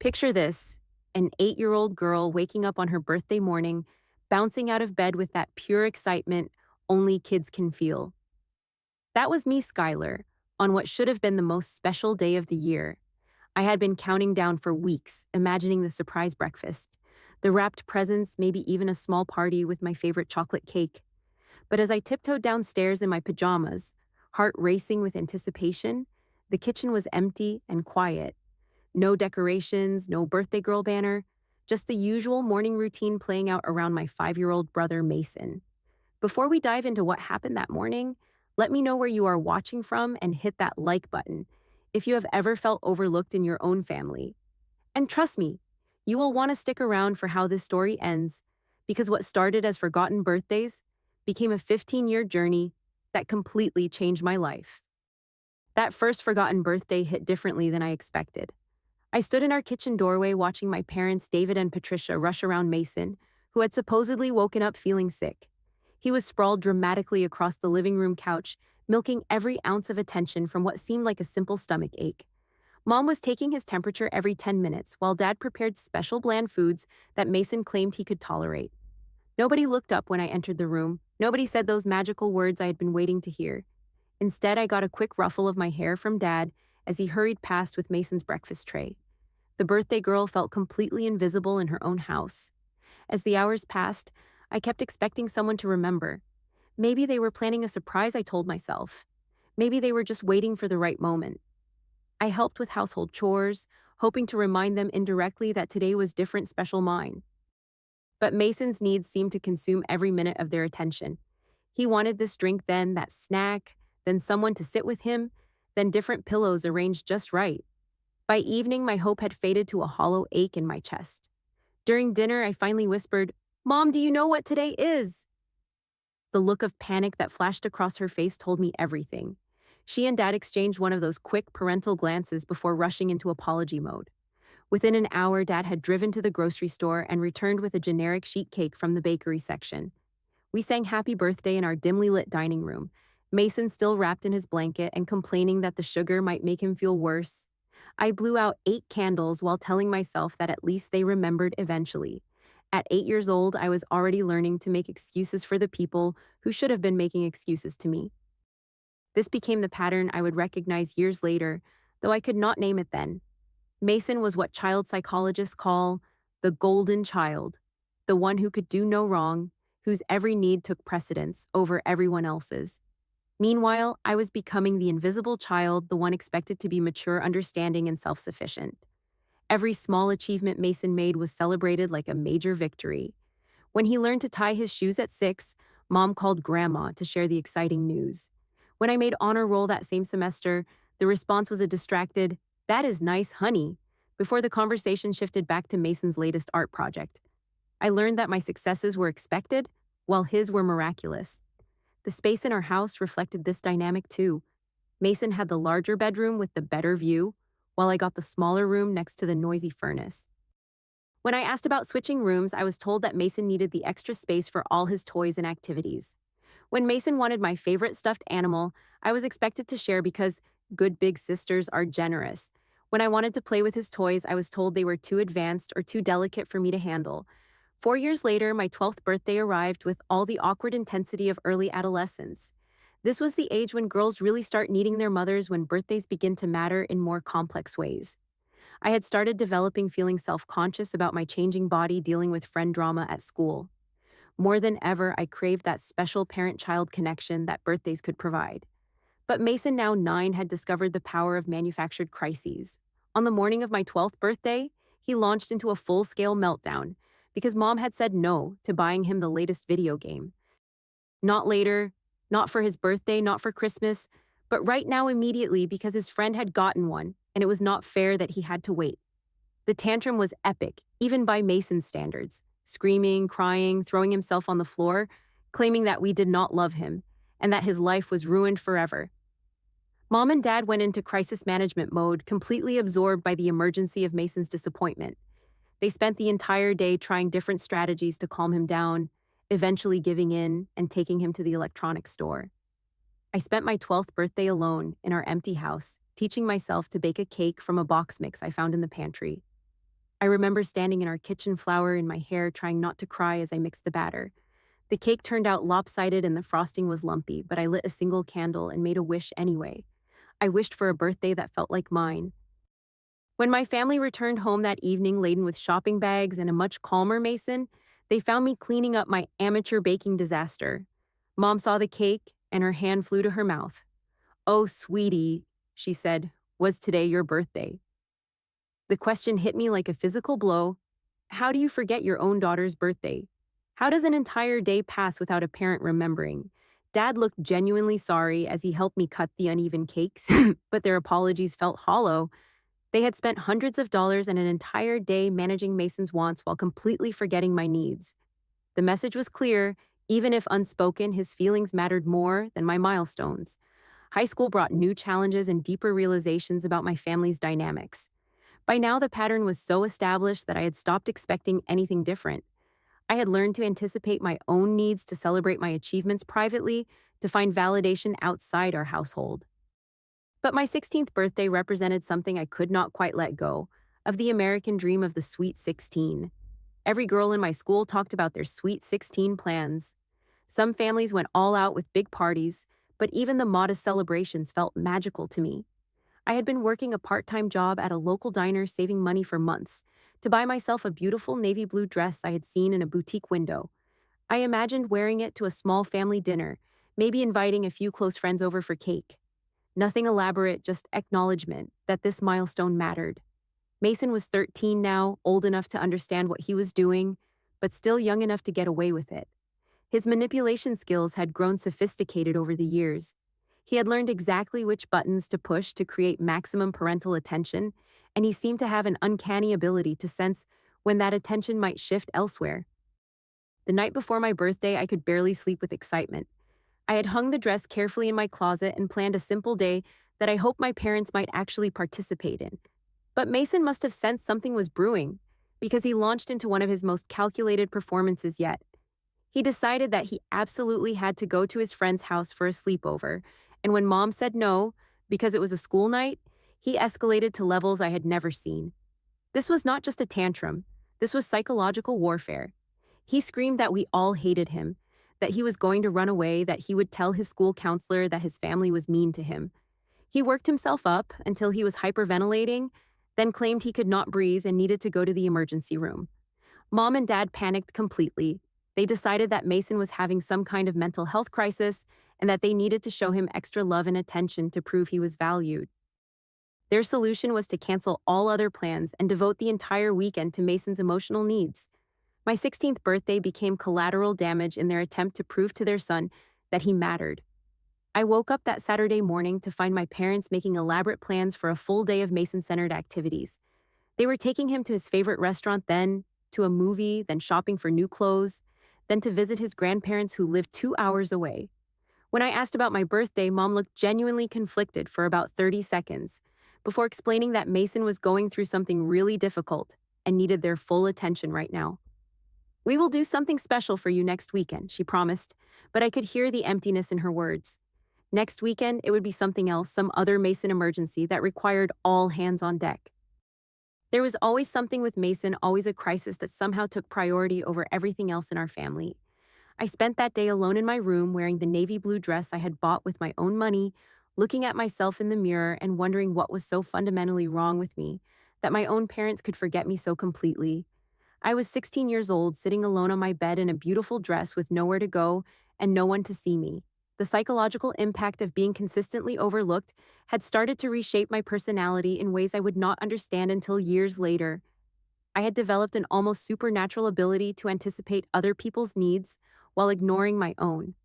Picture this: an 8-year-old girl waking up on her birthday morning, bouncing out of bed with that pure excitement only kids can feel. That was me, Skylar, on what should have been the most special day of the year. I had been counting down for weeks, imagining the surprise breakfast, the wrapped presents, maybe even a small party with my favorite chocolate cake. But as I tiptoed downstairs in my pajamas, heart racing with anticipation, the kitchen was empty and quiet. No decorations, no birthday girl banner, just the usual morning routine playing out around my 5-year-old brother Mason. Before we dive into what happened that morning, let me know where you are watching from and hit that like button if you have ever felt overlooked in your own family. And trust me, you will want to stick around for how this story ends, because what started as forgotten birthdays became a 15-year journey that completely changed my life. That first forgotten birthday hit differently than I expected. I stood in our kitchen doorway watching my parents, David and Patricia, rush around Mason, who had supposedly woken up feeling sick. He was sprawled dramatically across the living room couch, milking every ounce of attention from what seemed like a simple stomach ache. Mom was taking his temperature every 10 minutes, while Dad prepared special bland foods that Mason claimed he could tolerate. Nobody looked up when I entered the room. Nobody said those magical words I had been waiting to hear. Instead, I got a quick ruffle of my hair from Dad as he hurried past with Mason's breakfast tray. The birthday girl felt completely invisible in her own house. As the hours passed, I kept expecting someone to remember. Maybe they were planning a surprise, I told myself. Maybe they were just waiting for the right moment. I helped with household chores, hoping to remind them indirectly that today was different, special mine. But Mason's needs seemed to consume every minute of their attention. He wanted this drink, then that snack, then someone to sit with him, then different pillows arranged just right. By evening, my hope had faded to a hollow ache in my chest. During dinner, I finally whispered, "Mom, do you know what today is?" The look of panic that flashed across her face told me everything. She and Dad exchanged one of those quick parental glances before rushing into apology mode. Within an hour, Dad had driven to the grocery store and returned with a generic sheet cake from the bakery section. We sang happy birthday in our dimly lit dining room, Mason still wrapped in his blanket and complaining that the sugar might make him feel worse. I blew out 8 candles while telling myself that at least they remembered eventually. At 8 years old, I was already learning to make excuses for the people who should have been making excuses to me. This became the pattern I would recognize years later, though I could not name it then. Mason was what child psychologists call the golden child, the one who could do no wrong, whose every need took precedence over everyone else's. Meanwhile, I was becoming the invisible child, the one expected to be mature, understanding, and self-sufficient. Every small achievement Mason made was celebrated like a major victory. When he learned to tie his shoes at 6, Mom called Grandma to share the exciting news. When I made honor roll that same semester, the response was a distracted, "That is nice, honey," before the conversation shifted back to Mason's latest art project. I learned that my successes were expected, while his were miraculous. The space in our house reflected this dynamic too. Mason had the larger bedroom with the better view, while I got the smaller room next to the noisy furnace. When I asked about switching rooms, I was told that Mason needed the extra space for all his toys and activities. When Mason wanted my favorite stuffed animal, I was expected to share because good big sisters are generous. When I wanted to play with his toys, I was told they were too advanced or too delicate for me to handle. 4 years later, my 12th birthday arrived with all the awkward intensity of early adolescence. This was the age when girls really start needing their mothers, when birthdays begin to matter in more complex ways. I had started developing feeling self-conscious about my changing body, dealing with friend drama at school. More than ever, I craved that special parent-child connection that birthdays could provide. But Mason, now 9, had discovered the power of manufactured crises. On the morning of my 12th birthday, he launched into a full-scale meltdown because Mom had said no to buying him the latest video game. Not later, not for his birthday, not for Christmas, but right now immediately because his friend had gotten one, and it was not fair that he had to wait. The tantrum was epic, even by Mason's standards, screaming, crying, throwing himself on the floor, claiming that we did not love him, and that his life was ruined forever. Mom and Dad went into crisis management mode, completely absorbed by the emergency of Mason's disappointment. They spent the entire day trying different strategies to calm him down, eventually giving in and taking him to the electronics store. I spent my 12th birthday alone in our empty house, teaching myself to bake a cake from a box mix I found in the pantry. I remember standing in our kitchen, flour in my hair, trying not to cry as I mixed the batter. The cake turned out lopsided and the frosting was lumpy, but I lit a single candle and made a wish anyway. I wished for a birthday that felt like mine. When my family returned home that evening laden with shopping bags and a much calmer Mason, they found me cleaning up my amateur baking disaster. Mom saw the cake and her hand flew to her mouth. "Oh, sweetie," she said, "was today your birthday?" The question hit me like a physical blow. How do you forget your own daughter's birthday? How does an entire day pass without a parent remembering? Dad looked genuinely sorry as he helped me cut the uneven cakes, but their apologies felt hollow. They had spent hundreds of dollars and an entire day managing Mason's wants while completely forgetting my needs. The message was clear: even if unspoken, his feelings mattered more than my milestones. High school brought new challenges and deeper realizations about my family's dynamics. By now, the pattern was so established that I had stopped expecting anything different. I had learned to anticipate my own needs, to celebrate my achievements privately, to find validation outside our household. But my 16th birthday represented something I could not quite let go of: the American dream of the Sweet 16. Every girl in my school talked about their Sweet 16 plans. Some families went all out with big parties, but even the modest celebrations felt magical to me. I had been working a part-time job at a local diner, saving money for months to buy myself a beautiful navy blue dress I had seen in a boutique window. I imagined wearing it to a small family dinner, maybe inviting a few close friends over for cake. Nothing elaborate, just acknowledgement that this milestone mattered. Mason was 13 now, old enough to understand what he was doing, but still young enough to get away with it. His manipulation skills had grown sophisticated over the years. He had learned exactly which buttons to push to create maximum parental attention, and he seemed to have an uncanny ability to sense when that attention might shift elsewhere. The night before my birthday, I could barely sleep with excitement. I had hung the dress carefully in my closet and planned a simple day that I hoped my parents might actually participate in. But Mason must have sensed something was brewing, because he launched into one of his most calculated performances yet. He decided that he absolutely had to go to his friend's house for a sleepover, and when Mom said no, because it was a school night, he escalated to levels I had never seen. This was not just a tantrum. This was psychological warfare. He screamed that we all hated him, that he was going to run away, that he would tell his school counselor that his family was mean to him. He worked himself up until he was hyperventilating, then claimed he could not breathe and needed to go to the emergency room. Mom and Dad panicked completely. They decided that Mason was having some kind of mental health crisis and that they needed to show him extra love and attention to prove he was valued. Their solution was to cancel all other plans and devote the entire weekend to Mason's emotional needs. My 16th birthday became collateral damage in their attempt to prove to their son that he mattered. I woke up that Saturday morning to find my parents making elaborate plans for a full day of Mason-centered activities. They were taking him to his favorite restaurant, then to a movie, then shopping for new clothes, then to visit his grandparents who lived 2 hours away. When I asked about my birthday, Mom looked genuinely conflicted for about 30 seconds, before explaining that Mason was going through something really difficult and needed their full attention right now. "We will do something special for you next weekend," she promised, but I could hear the emptiness in her words. Next weekend, it would be something else, some other Mason emergency that required all hands on deck. There was always something with Mason, always a crisis that somehow took priority over everything else in our family. I spent that day alone in my room, wearing the navy blue dress I had bought with my own money, looking at myself in the mirror and wondering what was so fundamentally wrong with me that my own parents could forget me so completely. I was 16 years old, sitting alone on my bed in a beautiful dress with nowhere to go and no one to see me. The psychological impact of being consistently overlooked had started to reshape my personality in ways I would not understand until years later. I had developed an almost supernatural ability to anticipate other people's needs while ignoring my own.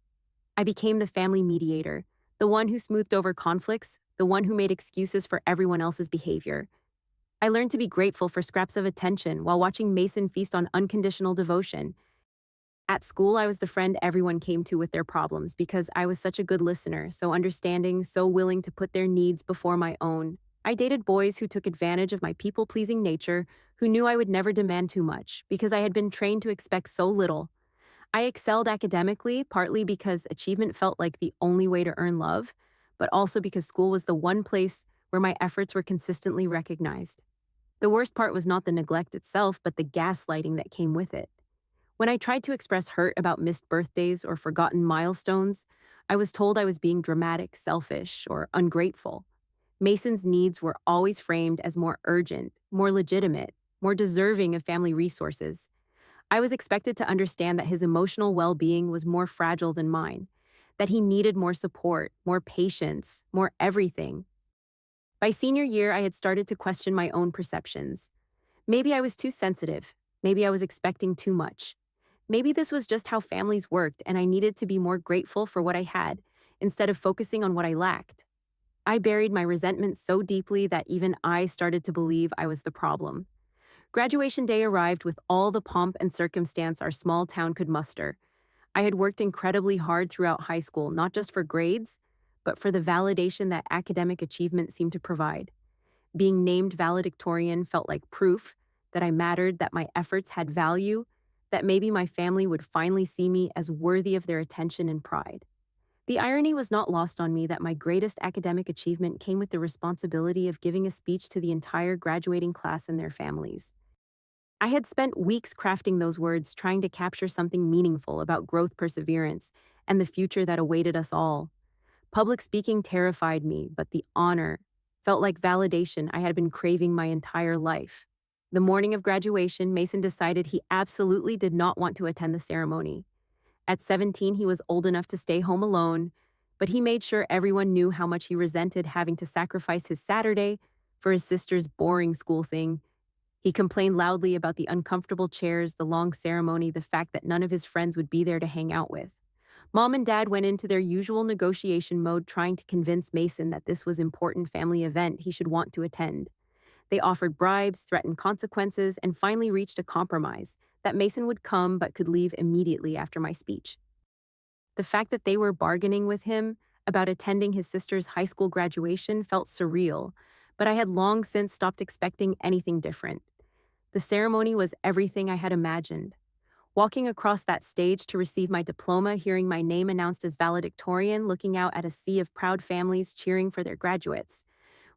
I became the family mediator, the one who smoothed over conflicts, the one who made excuses for everyone else's behavior. I learned to be grateful for scraps of attention while watching Mason feast on unconditional devotion. At school, I was the friend everyone came to with their problems because I was such a good listener, so understanding, so willing to put their needs before my own. I dated boys who took advantage of my people-pleasing nature, who knew I would never demand too much because I had been trained to expect so little. I excelled academically, partly because achievement felt like the only way to earn love, but also because school was the one place where my efforts were consistently recognized. The worst part was not the neglect itself, but the gaslighting that came with it. When I tried to express hurt about missed birthdays or forgotten milestones, I was told I was being dramatic, selfish, or ungrateful. Mason's needs were always framed as more urgent, more legitimate, more deserving of family resources. I was expected to understand that his emotional well being was more fragile than mine, that he needed more support, more patience, more everything. By senior year, I had started to question my own perceptions. Maybe I was too sensitive. Maybe I was expecting too much. Maybe this was just how families worked, and I needed to be more grateful for what I had, instead of focusing on what I lacked. I buried my resentment so deeply that even I started to believe I was the problem. Graduation day arrived with all the pomp and circumstance our small town could muster. I had worked incredibly hard throughout high school, not just for grades, but for the validation that academic achievement seemed to provide. Being named valedictorian felt like proof that I mattered, that my efforts had value, that maybe my family would finally see me as worthy of their attention and pride. The irony was not lost on me that my greatest academic achievement came with the responsibility of giving a speech to the entire graduating class and their families. I had spent weeks crafting those words, trying to capture something meaningful about growth, perseverance, and the future that awaited us all. Public speaking terrified me, but the honor felt like validation I had been craving my entire life. The morning of graduation, Mason decided he absolutely did not want to attend the ceremony. At 17, he was old enough to stay home alone, but he made sure everyone knew how much he resented having to sacrifice his Saturday for his sister's boring school thing. He complained loudly about the uncomfortable chairs, the long ceremony, the fact that none of his friends would be there to hang out with. Mom and Dad went into their usual negotiation mode, trying to convince Mason that this was an important family event he should want to attend. They offered bribes, threatened consequences, and finally reached a compromise that Mason would come but could leave immediately after my speech. The fact that they were bargaining with him about attending his sister's high school graduation felt surreal, but I had long since stopped expecting anything different. The ceremony was everything I had imagined. Walking across that stage to receive my diploma, hearing my name announced as valedictorian, looking out at a sea of proud families cheering for their graduates.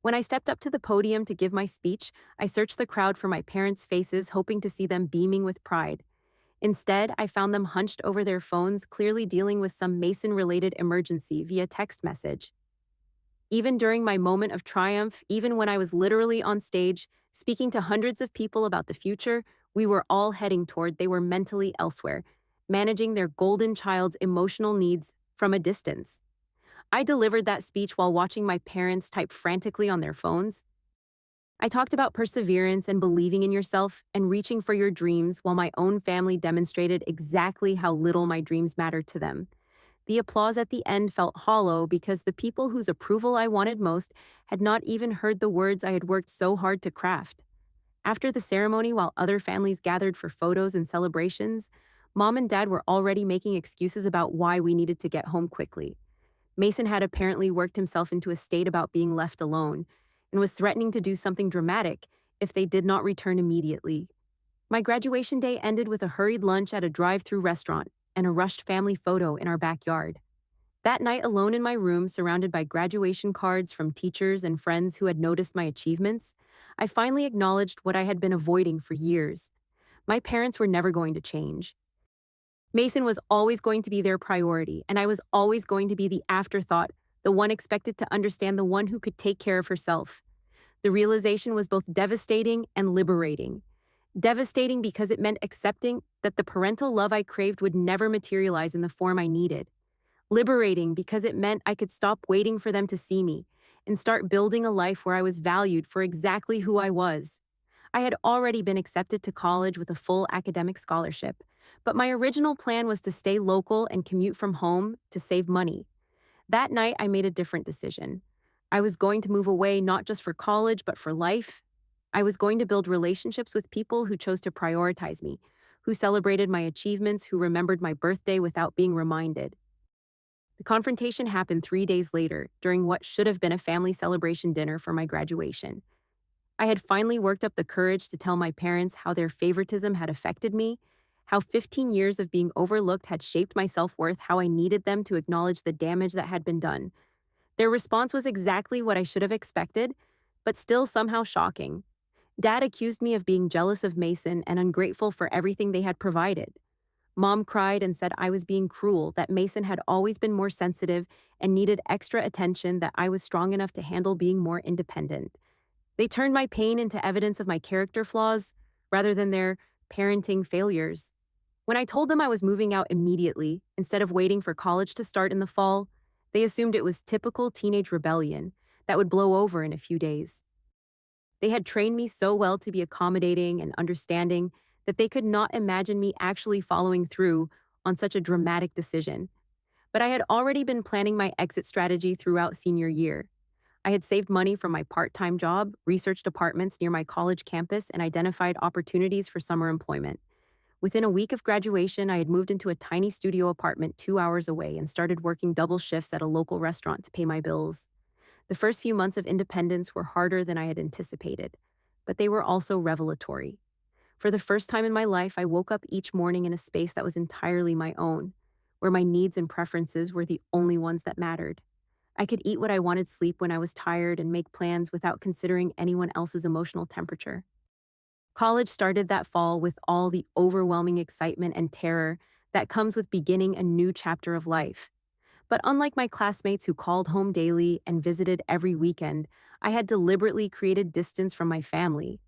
When I stepped up to the podium to give my speech, I searched the crowd for my parents' faces, hoping to see them beaming with pride. Instead, I found them hunched over their phones, clearly dealing with some Mason-related emergency via text message. Even during my moment of triumph, even when I was literally on stage, speaking to hundreds of people about the future we were all heading toward, they were mentally elsewhere, managing their golden child's emotional needs from a distance. I delivered that speech while watching my parents type frantically on their phones. I talked about perseverance and believing in yourself and reaching for your dreams while my own family demonstrated exactly how little my dreams mattered to them. The applause at the end felt hollow because the people whose approval I wanted most had not even heard the words I had worked so hard to craft. After the ceremony, while other families gathered for photos and celebrations, Mom and Dad were already making excuses about why we needed to get home quickly. Mason had apparently worked himself into a state about being left alone and was threatening to do something dramatic if they did not return immediately. My graduation day ended with a hurried lunch at a drive-through restaurant and a rushed family photo in our backyard. That night, alone in my room, surrounded by graduation cards from teachers and friends who had noticed my achievements, I finally acknowledged what I had been avoiding for years. My parents were never going to change. Mason was always going to be their priority, and I was always going to be the afterthought, the one expected to understand, the one who could take care of herself. The realization was both devastating and liberating. Devastating because it meant accepting that the parental love I craved would never materialize in the form I needed. Liberating because it meant I could stop waiting for them to see me and start building a life where I was valued for exactly who I was. I had already been accepted to college with a full academic scholarship, but my original plan was to stay local and commute from home to save money. That night, I made a different decision. I was going to move away not just for college, but for life. I was going to build relationships with people who chose to prioritize me, who celebrated my achievements, who remembered my birthday without being reminded. The confrontation happened 3 days later, during what should have been a family celebration dinner for my graduation. I had finally worked up the courage to tell my parents how their favoritism had affected me, how 15 years of being overlooked had shaped my self-worth, how I needed them to acknowledge the damage that had been done. Their response was exactly what I should have expected, but still somehow shocking. Dad accused me of being jealous of Mason and ungrateful for everything they had provided. Mom cried and said I was being cruel, that Mason had always been more sensitive and needed extra attention, that I was strong enough to handle being more independent. They turned my pain into evidence of my character flaws rather than their parenting failures. When I told them I was moving out immediately, instead of waiting for college to start in the fall, they assumed it was typical teenage rebellion that would blow over in a few days. They had trained me so well to be accommodating and understanding that they could not imagine me actually following through on such a dramatic decision. But I had already been planning my exit strategy throughout senior year. I had saved money from my part-time job, researched apartments near my college campus, and identified opportunities for summer employment. Within a week of graduation, I had moved into a tiny studio apartment 2 hours away and started working double shifts at a local restaurant to pay my bills. The first few months of independence were harder than I had anticipated, but they were also revelatory. For the first time in my life, I woke up each morning in a space that was entirely my own, where my needs and preferences were the only ones that mattered. I could eat what I wanted, sleep when I was tired, and make plans without considering anyone else's emotional temperature. College started that fall with all the overwhelming excitement and terror that comes with beginning a new chapter of life. But unlike my classmates who called home daily and visited every weekend, I had deliberately created distance from my family.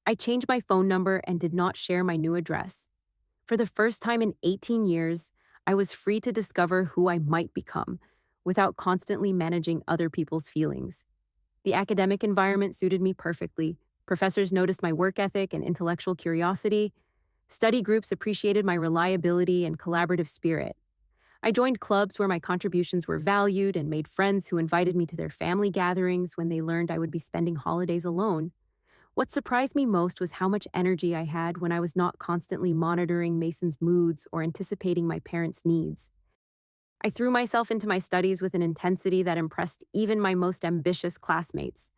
I changed my phone number and did not share my new address. For the first time in 18 years, I was free to discover who I might become without constantly managing other people's feelings. The academic environment suited me perfectly. Professors noticed my work ethic and intellectual curiosity. Study groups appreciated my reliability and collaborative spirit. I joined clubs where my contributions were valued and made friends who invited me to their family gatherings when they learned I would be spending holidays alone. What surprised me most was how much energy I had when I was not constantly monitoring Mason's moods or anticipating my parents' needs. I threw myself into my studies with an intensity that impressed even my most ambitious classmates.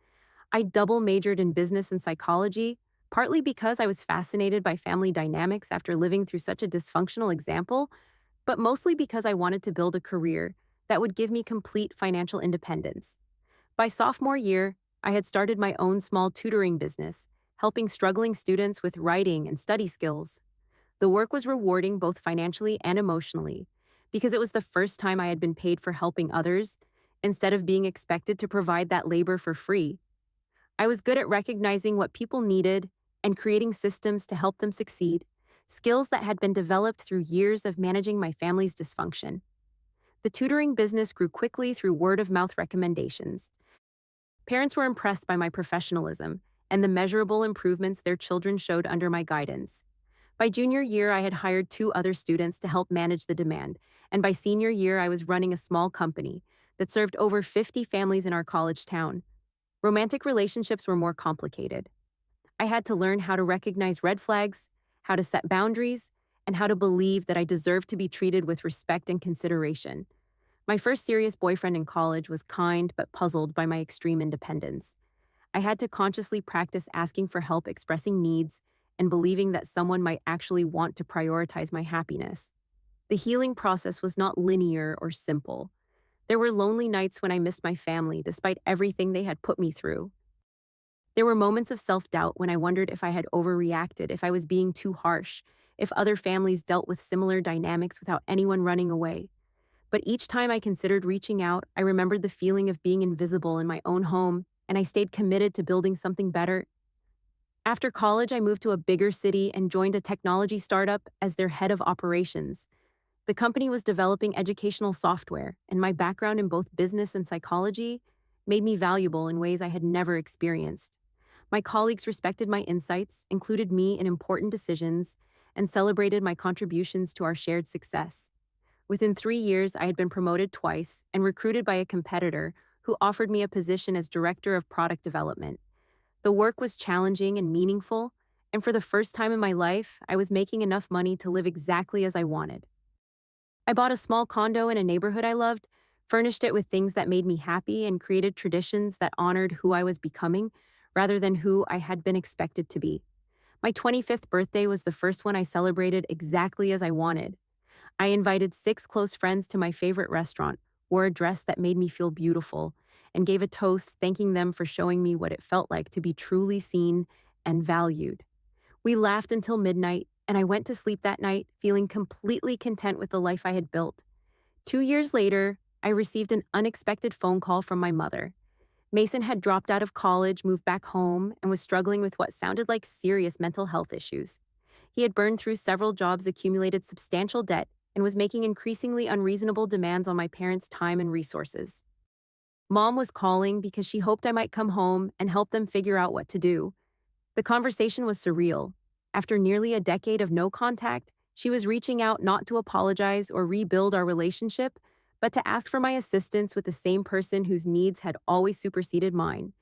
I double majored in business and psychology, partly because I was fascinated by family dynamics after living through such a dysfunctional example, but mostly because I wanted to build a career that would give me complete financial independence. By sophomore year, I had started my own small tutoring business, helping struggling students with writing and study skills. The work was rewarding both financially and emotionally, because it was the first time I had been paid for helping others, instead of being expected to provide that labor for free. I was good at recognizing what people needed and creating systems to help them succeed, skills that had been developed through years of managing my family's dysfunction. The tutoring business grew quickly through word-of-mouth recommendations. Parents were impressed by my professionalism and the measurable improvements their children showed under my guidance. By junior year, I had hired 2 other students to help manage the demand, and by senior year, I was running a small company that served over 50 families in our college town. Romantic relationships were more complicated. I had to learn how to recognize red flags, how to set boundaries, and how to believe that I deserved to be treated with respect and consideration. My first serious boyfriend in college was kind but puzzled by my extreme independence. I had to consciously practice asking for help, expressing needs, and believing that someone might actually want to prioritize my happiness. The healing process was not linear or simple. There were lonely nights when I missed my family despite everything they had put me through. There were moments of self-doubt when I wondered if I had overreacted, if I was being too harsh, if other families dealt with similar dynamics without anyone running away. But each time I considered reaching out, I remembered the feeling of being invisible in my own home, and I stayed committed to building something better. After college, I moved to a bigger city and joined a technology startup as their head of operations. The company was developing educational software, and my background in both business and psychology made me valuable in ways I had never experienced. My colleagues respected my insights, included me in important decisions, and celebrated my contributions to our shared success. Within 3 years, I had been promoted twice and recruited by a competitor who offered me a position as director of product development. The work was challenging and meaningful, and for the first time in my life, I was making enough money to live exactly as I wanted. I bought a small condo in a neighborhood I loved, furnished it with things that made me happy, and created traditions that honored who I was becoming rather than who I had been expected to be. My 25th birthday was the first one I celebrated exactly as I wanted. I invited 6 close friends to my favorite restaurant, wore a dress that made me feel beautiful, and gave a toast thanking them for showing me what it felt like to be truly seen and valued. We laughed until midnight, and I went to sleep that night feeling completely content with the life I had built. 2 years later, I received an unexpected phone call from my mother. Mason had dropped out of college, moved back home, and was struggling with what sounded like serious mental health issues. He had burned through several jobs, accumulated substantial debt, and was making increasingly unreasonable demands on my parents' time and resources. Mom was calling because she hoped I might come home and help them figure out what to do. The conversation was surreal. After nearly a decade of no contact, she was reaching out not to apologize or rebuild our relationship, but to ask for my assistance with the same person whose needs had always superseded mine.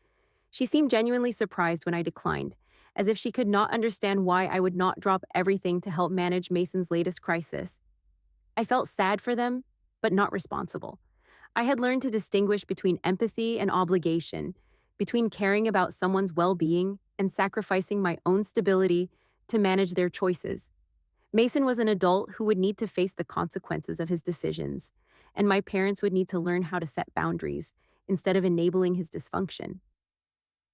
She seemed genuinely surprised when I declined, as if she could not understand why I would not drop everything to help manage Mason's latest crisis. I felt sad for them, but not responsible. I had learned to distinguish between empathy and obligation, between caring about someone's well-being and sacrificing my own stability to manage their choices. Mason was an adult who would need to face the consequences of his decisions, and my parents would need to learn how to set boundaries instead of enabling his dysfunction.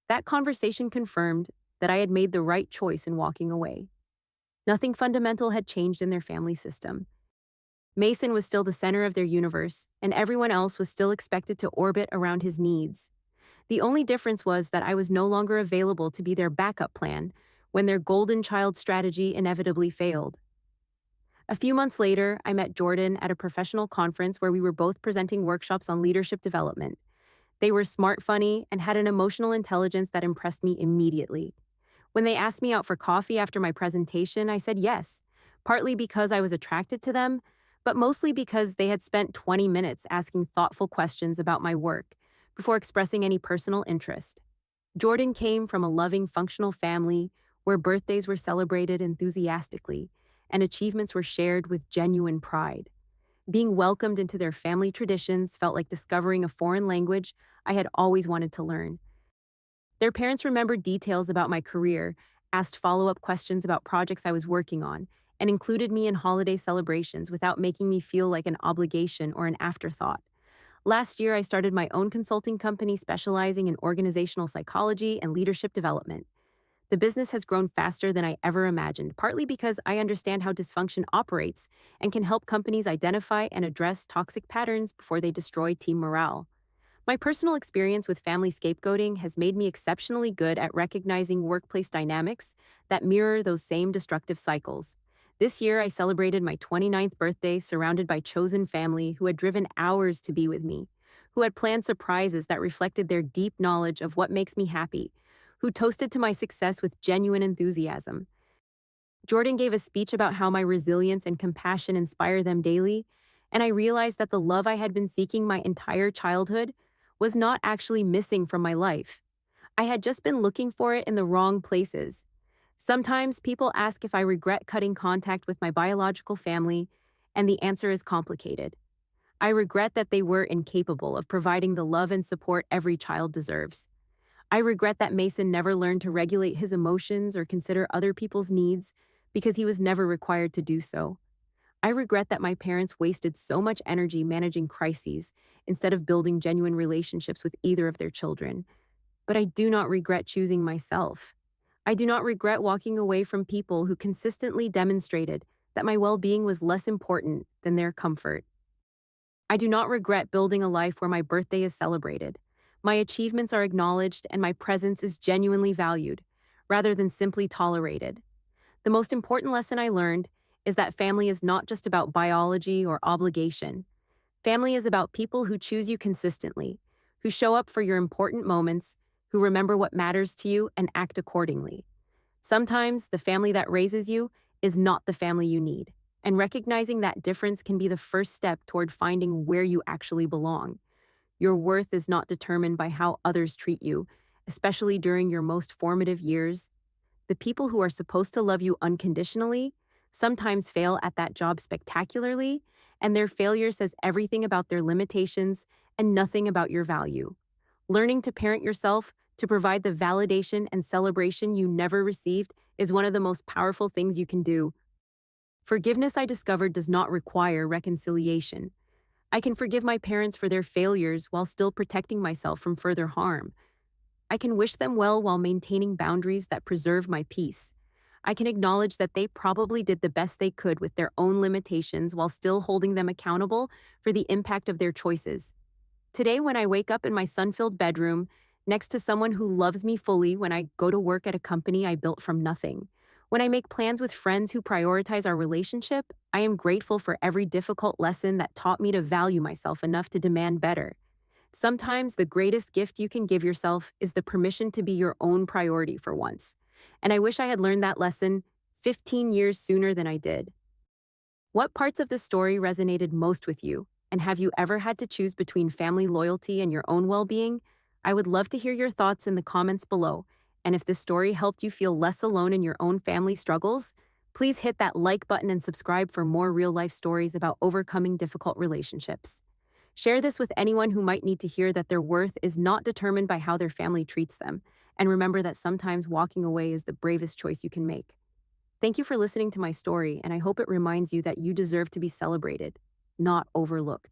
That conversation confirmed that I had made the right choice in walking away. Nothing fundamental had changed in their family system. Mason was still the center of their universe, and everyone else was still expected to orbit around his needs. The only difference was that I was no longer available to be their backup plan when their golden child strategy inevitably failed. A few months later, I met Jordan at a professional conference where we were both presenting workshops on leadership development. They were smart, funny, and had an emotional intelligence that impressed me immediately. When they asked me out for coffee after my presentation, I said yes, partly because I was attracted to them, but mostly because they had spent 20 minutes asking thoughtful questions about my work before expressing any personal interest. Jordan came from a loving, functional family where birthdays were celebrated enthusiastically and achievements were shared with genuine pride. Being welcomed into their family traditions felt like discovering a foreign language I had always wanted to learn. Their parents remembered details about my career, asked follow-up questions about projects I was working on, and included me in holiday celebrations without making me feel like an obligation or an afterthought. Last year, I started my own consulting company specializing in organizational psychology and leadership development. The business has grown faster than I ever imagined, partly because I understand how dysfunction operates and can help companies identify and address toxic patterns before they destroy team morale. My personal experience with family scapegoating has made me exceptionally good at recognizing workplace dynamics that mirror those same destructive cycles. This year, I celebrated my 29th birthday surrounded by chosen family who had driven hours to be with me, who had planned surprises that reflected their deep knowledge of what makes me happy, who toasted to my success with genuine enthusiasm. Jordan gave a speech about how my resilience and compassion inspire them daily, and I realized that the love I had been seeking my entire childhood was not actually missing from my life. I had just been looking for it in the wrong places. Sometimes people ask if I regret cutting contact with my biological family, and the answer is complicated. I regret that they were incapable of providing the love and support every child deserves. I regret that Mason never learned to regulate his emotions or consider other people's needs because he was never required to do so. I regret that my parents wasted so much energy managing crises instead of building genuine relationships with either of their children. But I do not regret choosing myself. I do not regret walking away from people who consistently demonstrated that my well-being was less important than their comfort. I do not regret building a life where my birthday is celebrated, my achievements are acknowledged, and my presence is genuinely valued, rather than simply tolerated. The most important lesson I learned is that family is not just about biology or obligation. Family is about people who choose you consistently, who show up for your important moments, who remember what matters to you and act accordingly. Sometimes the family that raises you is not the family you need, and recognizing that difference can be the first step toward finding where you actually belong. Your worth is not determined by how others treat you, especially during your most formative years. The people who are supposed to love you unconditionally sometimes fail at that job spectacularly, and their failure says everything about their limitations and nothing about your value. Learning to parent yourself to provide the validation and celebration you never received is one of the most powerful things you can do. Forgiveness, I discovered, does not require reconciliation. I can forgive my parents for their failures while still protecting myself from further harm. I can wish them well while maintaining boundaries that preserve my peace. I can acknowledge that they probably did the best they could with their own limitations while still holding them accountable for the impact of their choices. Today, when I wake up in my sun filled bedroom, next to someone who loves me fully, when I go to work at a company I built from nothing, when I make plans with friends who prioritize our relationship, I am grateful for every difficult lesson that taught me to value myself enough to demand better. Sometimes the greatest gift you can give yourself is the permission to be your own priority for once. And I wish I had learned that lesson 15 years sooner than I did. What parts of the story resonated most with you? And have you ever had to choose between family loyalty and your own well being? I would love to hear your thoughts in the comments below. And if this story helped you feel less alone in your own family struggles, please hit that like button and subscribe for more real life stories about overcoming difficult relationships. Share this with anyone who might need to hear that their worth is not determined by how their family treats them. And remember that sometimes walking away is the bravest choice you can make. Thank you for listening to my story, and I hope it reminds you that you deserve to be celebrated, not overlooked.